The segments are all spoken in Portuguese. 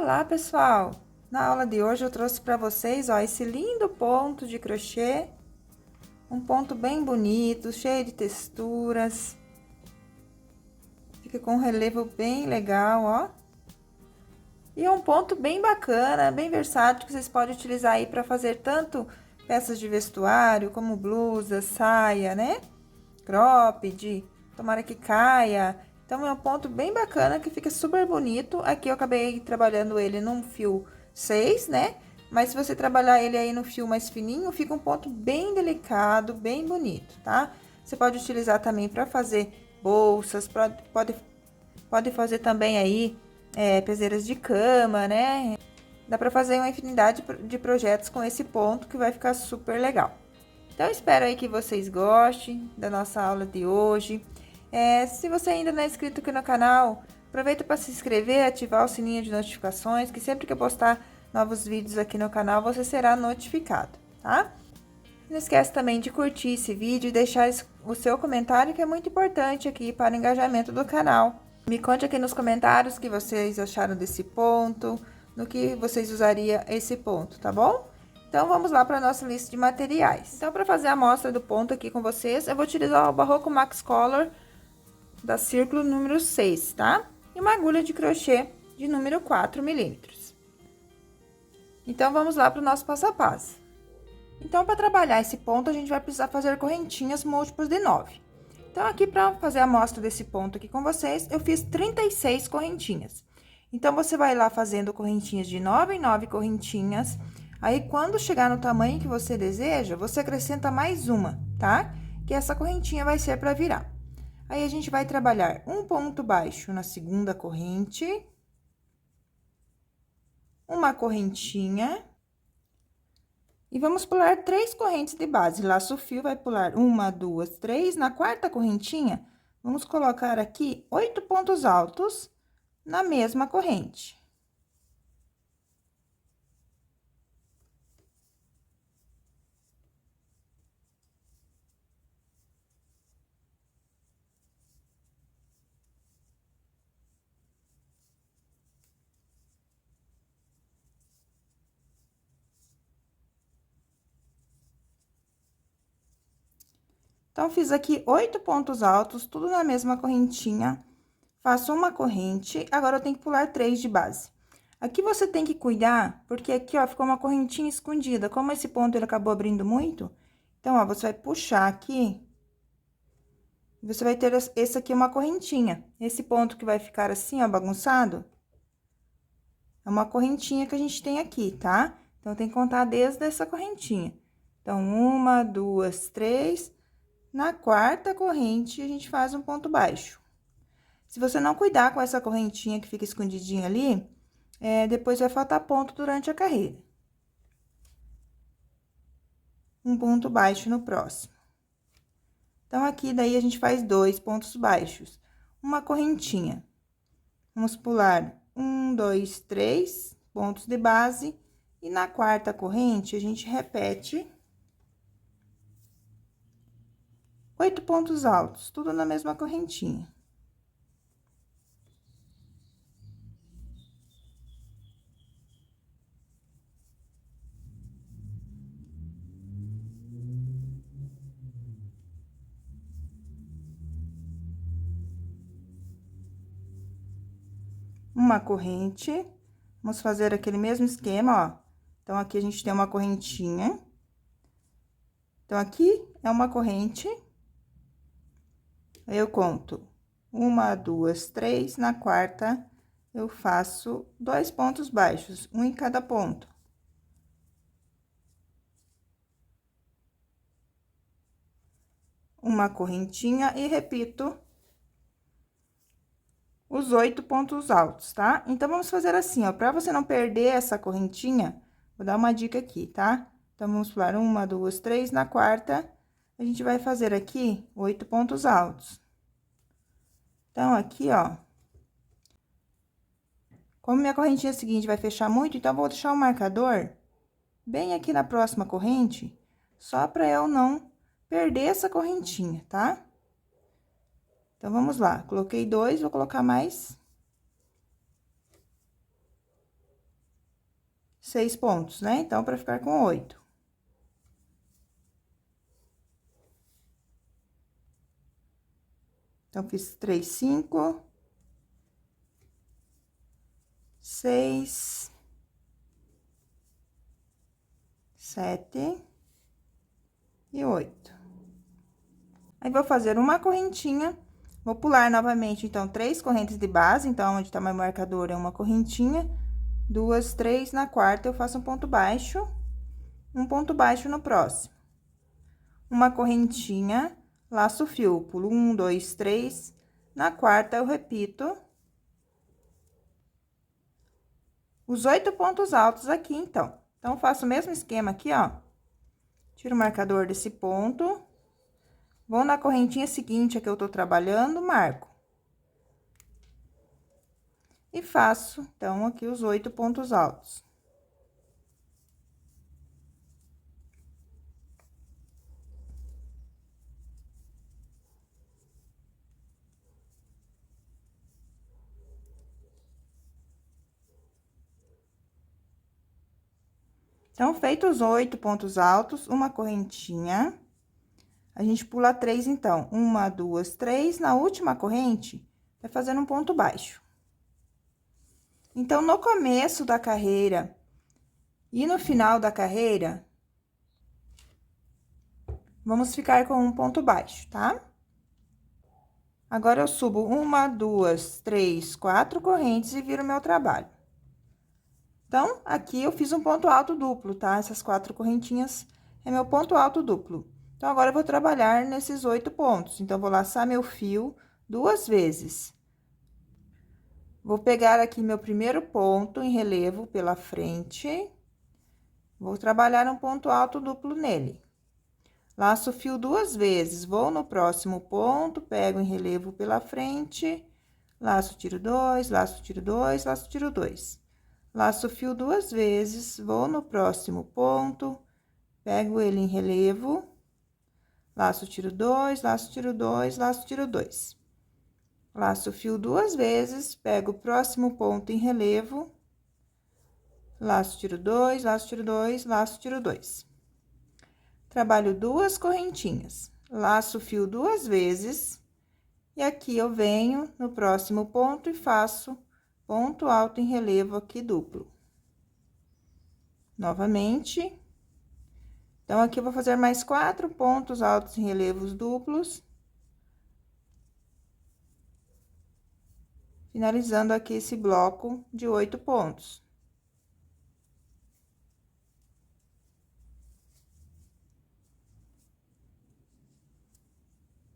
Olá, pessoal! Na aula de hoje eu trouxe para vocês, ó, esse lindo ponto de crochê. Um ponto bem bonito, cheio de texturas. Fica com um relevo bem legal, ó. E é um ponto bem bacana, bem versátil, que vocês podem utilizar aí para fazer tanto peças de vestuário, como blusa, saia, né? Cropped, tomara que caia. Então, é um ponto bem bacana, que fica super bonito. Aqui eu acabei trabalhando ele num fio 6, né? Mas se você trabalhar ele aí no fio mais fininho, fica um ponto bem delicado, bem bonito, tá? Você pode utilizar também para fazer bolsas, pode fazer também aí peseiras de cama, né? Dá para fazer uma infinidade de projetos com esse ponto, que vai ficar super legal. Então, espero aí que vocês gostem da nossa aula de hoje. Se você ainda não é inscrito aqui no canal, aproveita para se inscrever, ativar o sininho de notificações, que sempre que eu postar novos vídeos aqui no canal, você será notificado, tá? Não esquece também de curtir esse vídeo e deixar o seu comentário, que é muito importante aqui para o engajamento do canal. Me conte aqui nos comentários o que vocês acharam desse ponto, no que vocês usariam esse ponto, tá bom? Então, vamos lá para a nossa lista de materiais. Então, para fazer a amostra do ponto aqui com vocês, eu vou utilizar o Barroco Max Color da Círculo número 6, tá? E uma agulha de crochê de número 4 milímetros. Então, vamos lá para o nosso passo a passo. Então, para trabalhar esse ponto, a gente vai precisar fazer correntinhas múltiplas de 9. Então, aqui, para fazer a amostra desse ponto aqui com vocês, eu fiz 36 correntinhas. Então, você vai lá fazendo correntinhas de 9 em 9 correntinhas. Aí, quando chegar no tamanho que você deseja, você acrescenta mais uma, tá? Que essa correntinha vai ser para virar. Aí, a gente vai trabalhar um ponto baixo na segunda corrente, uma correntinha, e vamos pular 3 correntes de base. Laço o fio, vai pular 1, 2, 3. Na quarta correntinha, vamos colocar aqui 8 pontos altos na mesma corrente. Então, fiz aqui 8 pontos altos, tudo na mesma correntinha. Faço uma corrente, agora eu tenho que pular 3 de base. Aqui você tem que cuidar, porque aqui, ó, ficou uma correntinha escondida. Como esse ponto ele acabou abrindo muito, então, ó, você vai puxar aqui. Você vai ter esse aqui uma correntinha. Esse ponto que vai ficar assim, ó, bagunçado, é uma correntinha que a gente tem aqui, tá? Então, tem que contar desde essa correntinha. Então, 1, 2, 3. Na quarta corrente, a gente faz um ponto baixo. Se você não cuidar com essa correntinha que fica escondidinha ali, depois vai faltar ponto durante a carreira. Um ponto baixo no próximo. Então, aqui, daí, a gente faz 2 pontos baixos. Uma correntinha. Vamos pular 1, 2, 3 pontos de base. E na quarta corrente, a gente repete 8 pontos altos, tudo na mesma correntinha. Uma corrente, vamos fazer aquele mesmo esquema, ó. Então, aqui a gente tem uma correntinha. Então, aqui é uma corrente. Eu conto 1, 2, 3. Na quarta, eu faço 2 pontos baixos, um em cada ponto. Uma correntinha e repito os 8 pontos altos, tá? Então, vamos fazer assim, ó, pra você não perder essa correntinha, vou dar uma dica aqui, tá? Então, vamos pular 1, 2, 3. Na quarta, a gente vai fazer aqui 8 pontos altos. Então, aqui, ó, como minha correntinha seguinte vai fechar muito, então, eu vou deixar o marcador bem aqui na próxima corrente, só pra eu não perder essa correntinha, tá? Então, vamos lá. Coloquei 2, vou colocar mais 6 pontos, né? Então, para ficar com 8. Então, fiz 3, 5, 6, 7 e 8. Aí, vou fazer uma correntinha, vou pular novamente, então, 3 correntes de base, então, onde tá meu marcador é uma correntinha, 2, 3, na quarta eu faço um ponto baixo no próximo. Uma correntinha, laço o fio, pulo 1, 2, 3, na quarta eu repito os 8 pontos altos aqui, então. Então, faço o mesmo esquema aqui, ó. Tiro o marcador desse ponto, vou na correntinha seguinte a que eu tô trabalhando, marco. E faço, então, aqui os 8 pontos altos. Então, feitos os 8 pontos altos, uma correntinha, a gente pula 3, então. 1, 2, 3, na última corrente, vai fazendo um ponto baixo. Então, no começo da carreira e no final da carreira, vamos ficar com um ponto baixo, tá? Agora, eu subo 1, 2, 3, 4 correntes e viro meu trabalho. Então, aqui eu fiz um ponto alto duplo, tá? Essas 4 correntinhas é meu ponto alto duplo. Então, agora eu vou trabalhar nesses 8 pontos. Então, vou laçar meu fio 2 vezes. Vou pegar aqui meu primeiro ponto em relevo pela frente. Vou trabalhar um ponto alto duplo nele. Laço o fio 2 vezes, vou no próximo ponto, pego em relevo pela frente, laço, tiro 2, laço, tiro 2, laço, tiro 2. Laço o fio 2 vezes, vou no próximo ponto, pego ele em relevo, laço, tiro 2, laço, tiro 2, laço, tiro 2. Laço o fio 2 vezes, pego o próximo ponto em relevo, laço, tiro 2, laço, tiro 2, laço, tiro 2. Trabalho 2 correntinhas, laço o fio 2 vezes, e aqui eu venho no próximo ponto e faço ponto alto em relevo aqui duplo. Novamente. Então, aqui eu vou fazer mais 4 pontos altos em relevos duplos. Finalizando aqui esse bloco de 8 pontos.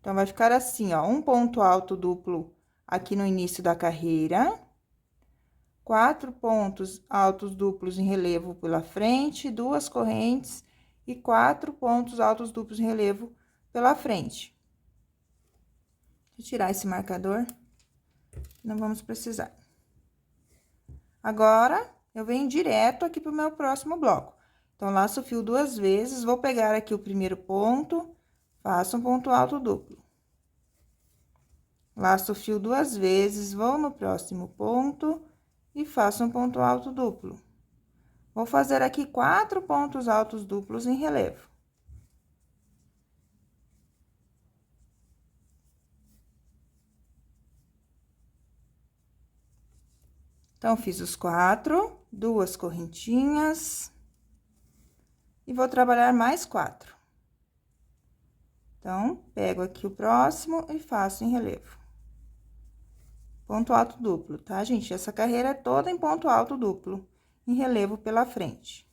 Então, vai ficar assim, ó, um ponto alto duplo aqui no início da carreira. 4 pontos altos duplos em relevo pela frente, 2 correntes e 4 pontos altos duplos em relevo pela frente. Vou tirar esse marcador, não vamos precisar. Agora, eu venho direto aqui pro meu próximo bloco. Então, laço o fio 2 vezes, vou pegar aqui o primeiro ponto, faço um ponto alto duplo. Laço o fio 2 vezes, vou no próximo ponto e faço um ponto alto duplo. Vou fazer aqui 4 pontos altos duplos em relevo. Então, fiz os 4, 2 correntinhas. E vou trabalhar mais 4. Então, pego aqui o próximo e faço em relevo. Ponto alto duplo, tá, gente? Essa carreira é toda em ponto alto duplo, em relevo pela frente.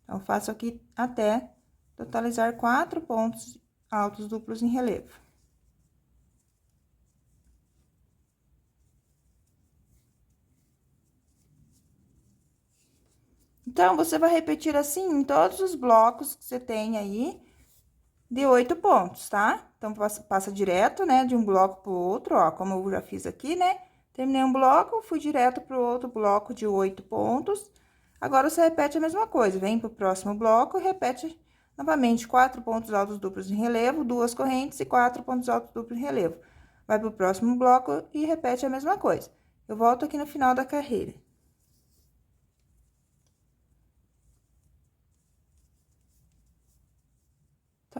Então, faço aqui até totalizar 4 pontos altos duplos em relevo. Então, você vai repetir assim em todos os blocos que você tem aí de 8 pontos, tá? Então, passa direto, né, de um bloco pro outro, ó, como eu já fiz aqui, né? Terminei um bloco, fui direto pro outro bloco de 8 pontos. Agora, você repete a mesma coisa, vem pro próximo bloco e repete novamente 4 pontos altos duplos em relevo, 2 correntes e 4 pontos altos duplos em relevo. Vai pro próximo bloco e repete a mesma coisa. Eu volto aqui no final da carreira.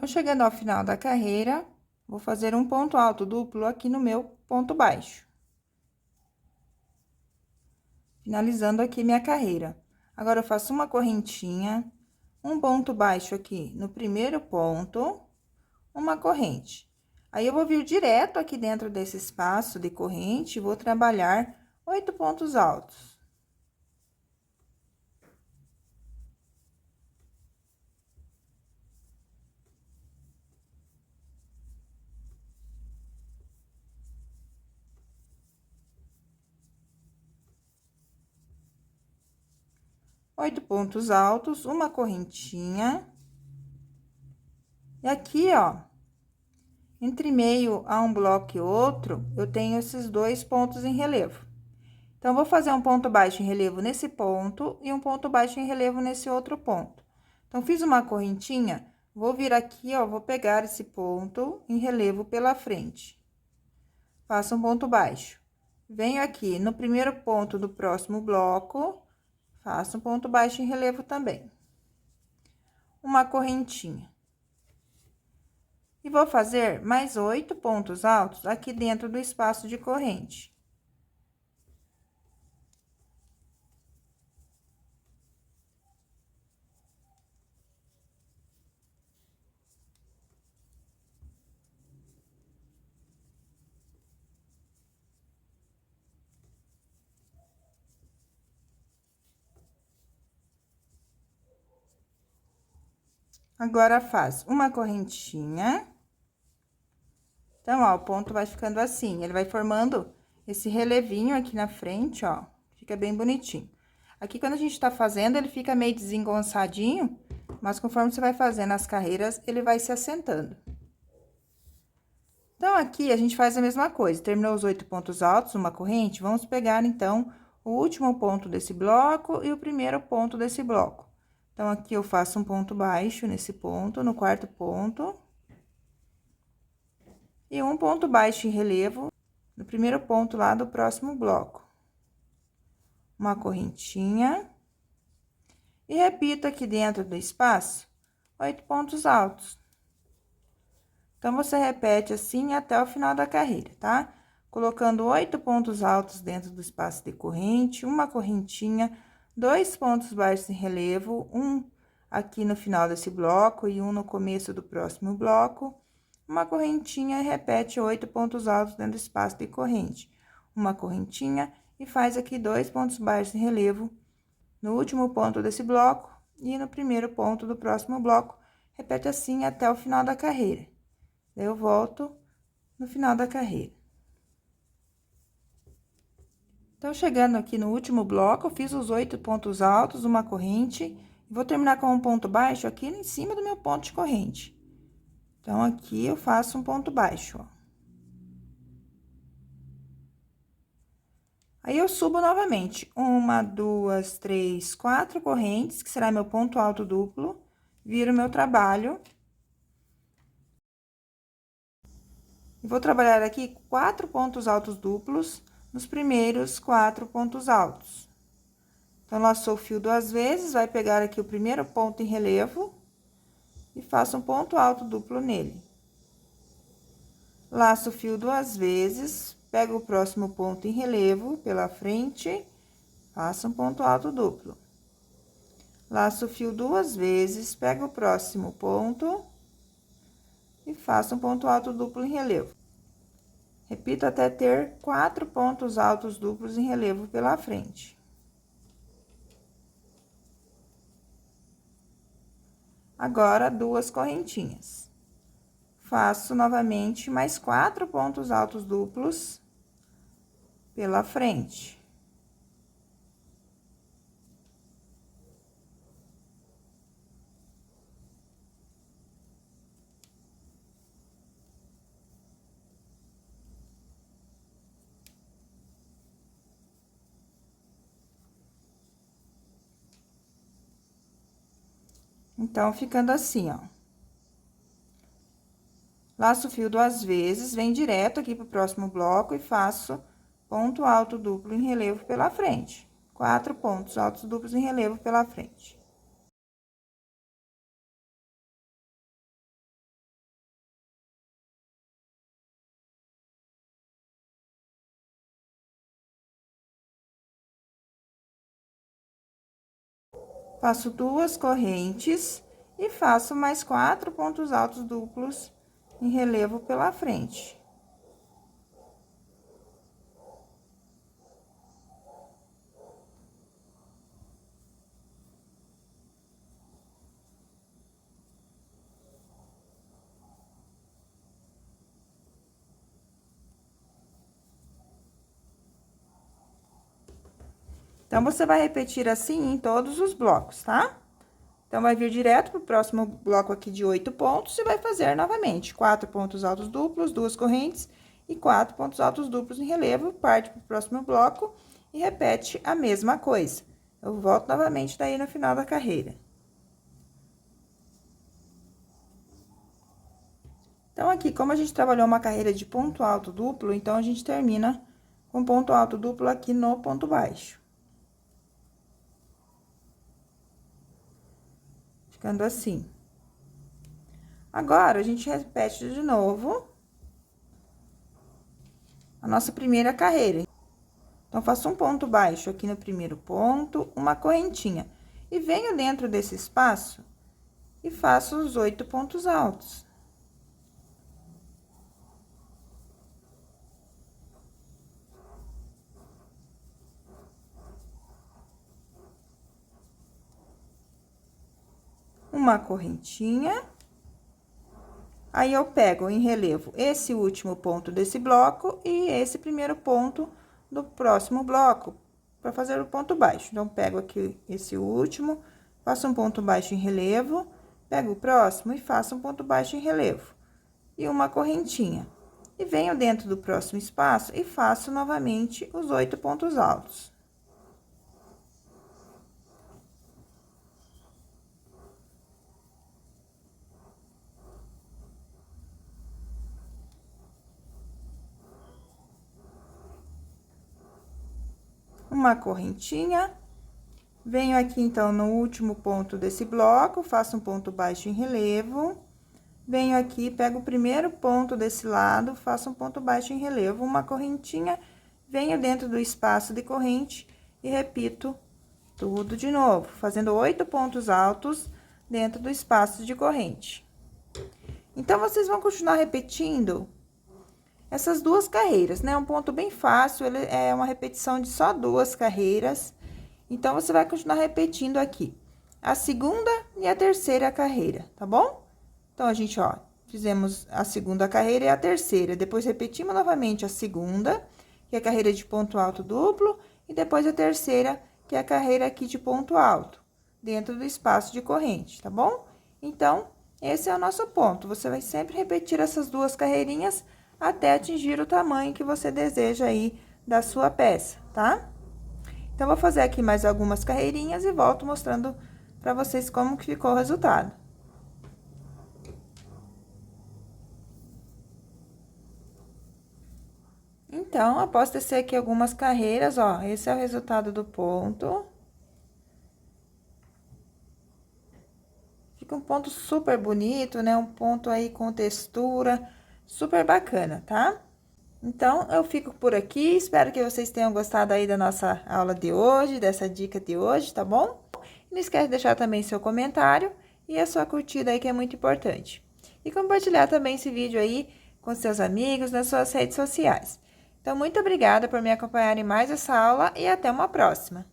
chegando ao final da carreira, vou fazer um ponto alto duplo aqui no meu ponto baixo. Finalizando aqui minha carreira. Agora, eu faço uma correntinha, um ponto baixo aqui no primeiro ponto, uma corrente. Aí, eu vou vir direto aqui dentro desse espaço de corrente, vou trabalhar 8 pontos altos. 8 pontos altos, uma correntinha. E aqui, ó, entre meio a um bloco e outro, eu tenho esses 2 pontos em relevo. Então, vou fazer um ponto baixo em relevo nesse ponto e um ponto baixo em relevo nesse outro ponto. Então, fiz uma correntinha, vou vir aqui, ó, vou pegar esse ponto em relevo pela frente. Faço um ponto baixo. Venho aqui no primeiro ponto do próximo bloco, faço um ponto baixo em relevo também. Uma correntinha. E vou fazer mais 8 pontos altos aqui dentro do espaço de corrente. Agora, faz uma correntinha. Então, ó, o ponto vai ficando assim, ele vai formando esse relevinho aqui na frente, ó, fica bem bonitinho. Aqui, quando a gente tá fazendo, ele fica meio desengonçadinho, mas conforme você vai fazendo as carreiras, ele vai se assentando. Então, aqui, a gente faz a mesma coisa, terminou os 8 pontos altos, uma corrente, vamos pegar, então, o último ponto desse bloco e o primeiro ponto desse bloco. Então, aqui, eu faço um ponto baixo nesse ponto, no quarto ponto. E um ponto baixo em relevo no primeiro ponto lá do próximo bloco. Uma correntinha. E repito aqui dentro do espaço 8 pontos altos. Então, você repete assim até o final da carreira, tá? Colocando 8 pontos altos dentro do espaço de corrente, uma correntinha, 2 pontos baixos em relevo, um aqui no final desse bloco e um no começo do próximo bloco. Uma correntinha e repete 8 pontos altos dentro do espaço de corrente. Uma correntinha e faz aqui 2 pontos baixos em relevo no último ponto desse bloco e no primeiro ponto do próximo bloco. Repete assim até o final da carreira. Daí, eu volto no final da carreira. Então, chegando aqui no último bloco, eu fiz os 8 pontos altos, uma corrente, e vou terminar com um ponto baixo aqui em cima do meu ponto de corrente. Então, aqui eu faço um ponto baixo, ó. Aí, eu subo novamente, 1, 2, 3, 4 correntes, que será meu ponto alto duplo, viro meu trabalho. E vou trabalhar aqui 4 pontos altos duplos nos primeiros 4 pontos altos. Então, laçou o fio 2 vezes, vai pegar aqui o primeiro ponto em relevo e faço um ponto alto duplo nele. Laço o fio 2 vezes, pego o próximo ponto em relevo pela frente, faço um ponto alto duplo. Laço o fio 2 vezes, pego o próximo ponto e faço um ponto alto duplo em relevo. Repito até ter 4 pontos altos duplos em relevo pela frente. Agora, 2 correntinhas. Faço novamente mais 4 pontos altos duplos pela frente. Então, ficando assim, ó. Laço o fio 2 vezes, vem direto aqui pro próximo bloco e faço ponto alto duplo em relevo pela frente. 4 pontos altos duplos em relevo pela frente. Faço 2 correntes e faço mais 4 pontos altos duplos em relevo pela frente. Então, você vai repetir assim em todos os blocos, tá? Então, vai vir direto pro próximo bloco aqui de 8 pontos e vai fazer novamente 4 pontos altos duplos, 2 correntes e 4 pontos altos duplos em relevo, parte pro próximo bloco e repete a mesma coisa. Eu volto novamente daí no final da carreira. Então, aqui, como a gente trabalhou uma carreira de ponto alto duplo, então, a gente termina com ponto alto duplo aqui no ponto baixo. Ficando assim. Agora, a gente repete de novo a nossa primeira carreira. Então, faço um ponto baixo aqui no primeiro ponto, uma correntinha. E venho dentro desse espaço e faço os 8 pontos altos. Uma correntinha. Aí, eu pego em relevo esse último ponto desse bloco e esse primeiro ponto do próximo bloco, para fazer o ponto baixo. Então, pego aqui esse último, faço um ponto baixo em relevo, pego o próximo e faço um ponto baixo em relevo. E uma correntinha. E venho dentro do próximo espaço e faço novamente os 8 pontos altos. Uma correntinha, venho aqui, então, no último ponto desse bloco, faço um ponto baixo em relevo, venho aqui, pego o primeiro ponto desse lado, faço um ponto baixo em relevo, uma correntinha, venho dentro do espaço de corrente e repito tudo de novo, fazendo 8 pontos altos dentro do espaço de corrente. Então, vocês vão continuar repetindo essas 2 carreiras, né? Um ponto bem fácil, ele é uma repetição de só 2 carreiras. Então, você vai continuar repetindo aqui a segunda e a terceira carreira, tá bom? Então, a gente, ó, fizemos a segunda carreira e a terceira. Depois, repetimos novamente a segunda, que é a carreira de ponto alto duplo, e depois a terceira, que é a carreira aqui de ponto alto, dentro do espaço de corrente, tá bom? Então, esse é o nosso ponto. Você vai sempre repetir essas 2 carreirinhas até atingir o tamanho que você deseja aí da sua peça, tá? Então, vou fazer aqui mais algumas carreirinhas e volto mostrando pra vocês como que ficou o resultado. Então, após tecer aqui algumas carreiras, ó, esse é o resultado do ponto. Fica um ponto super bonito, né? Um ponto aí com textura, super bacana, tá? Então, eu fico por aqui, espero que vocês tenham gostado aí da nossa aula de hoje, dessa dica de hoje, tá bom? Não esquece de deixar também seu comentário e a sua curtida aí, que é muito importante. E compartilhar também esse vídeo aí com seus amigos nas suas redes sociais. Então, muito obrigada por me acompanhar em mais essa aula e até uma próxima!